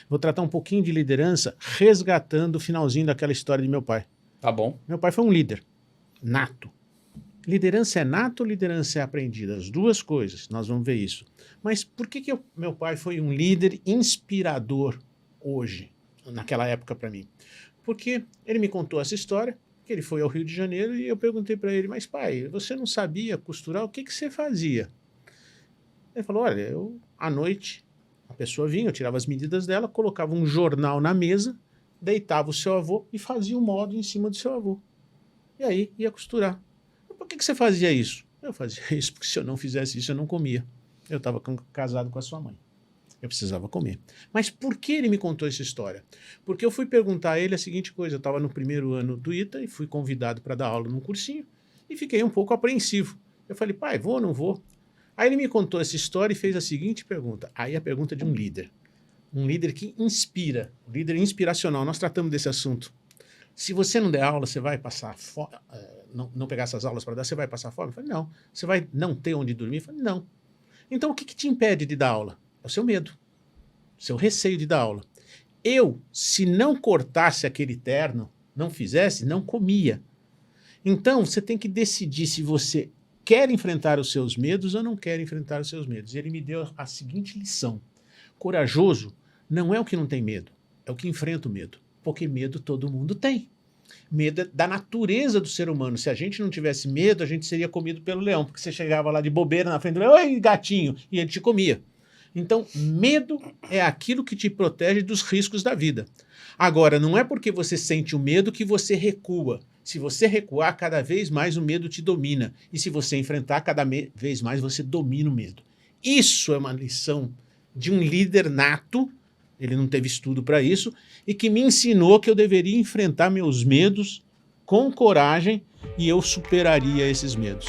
Vou tratar um pouquinho de liderança resgatando o finalzinho daquela história de meu pai. Tá bom. Meu pai foi um líder nato. Liderança é nato ou liderança é aprendida? As duas coisas, nós vamos ver isso. Mas por que meu pai foi um líder inspirador hoje, naquela época para mim? Porque ele me contou essa história, que ele foi ao Rio de Janeiro e eu perguntei para ele, mas pai, você não sabia costurar, o que você fazia? Ele falou, olha, eu à noite, a pessoa vinha, eu tirava as medidas dela, colocava um jornal na mesa, deitava o seu avô e fazia um modo em cima do seu avô. E aí ia costurar. Por que você fazia isso? Eu fazia isso porque se eu não fizesse isso eu não comia. Eu estava casado com a sua mãe. Eu precisava comer. Mas por que ele me contou essa história? Porque eu fui perguntar a ele a seguinte coisa. Eu estava no primeiro ano do ITA e fui convidado para dar aula num cursinho e fiquei um pouco apreensivo. Eu falei, pai, vou ou não vou? Aí ele me contou essa história e fez a seguinte pergunta. Aí a pergunta de um líder. Um líder que inspira. Um líder inspiracional. Nós tratamos desse assunto. Se você não der aula, você vai passar fome, não pegar essas aulas para dar, você vai passar fome? Eu falei, não. Você vai não ter onde dormir? Eu falei, não. Então o que te impede de dar aula? É o seu medo, o seu receio de dar aula. Eu, se não cortasse aquele terno, não fizesse, não comia. Então você tem que decidir se você quer enfrentar os seus medos ou não quer enfrentar os seus medos. E ele me deu a seguinte lição. Corajoso não é o que não tem medo, é o que enfrenta o medo. Porque medo todo mundo tem. Medo é da natureza do ser humano. Se a gente não tivesse medo, a gente seria comido pelo leão, porque você chegava lá de bobeira na frente do leão, oi, gatinho, e ele te comia. Então, medo é aquilo que te protege dos riscos da vida. Agora, não é porque você sente o medo que você recua. Se você recuar, cada vez mais o medo te domina. E se você enfrentar, cada vez mais você domina o medo. Isso é uma lição de um líder nato, ele não teve estudo para isso, e que me ensinou que eu deveria enfrentar meus medos com coragem e eu superaria esses medos.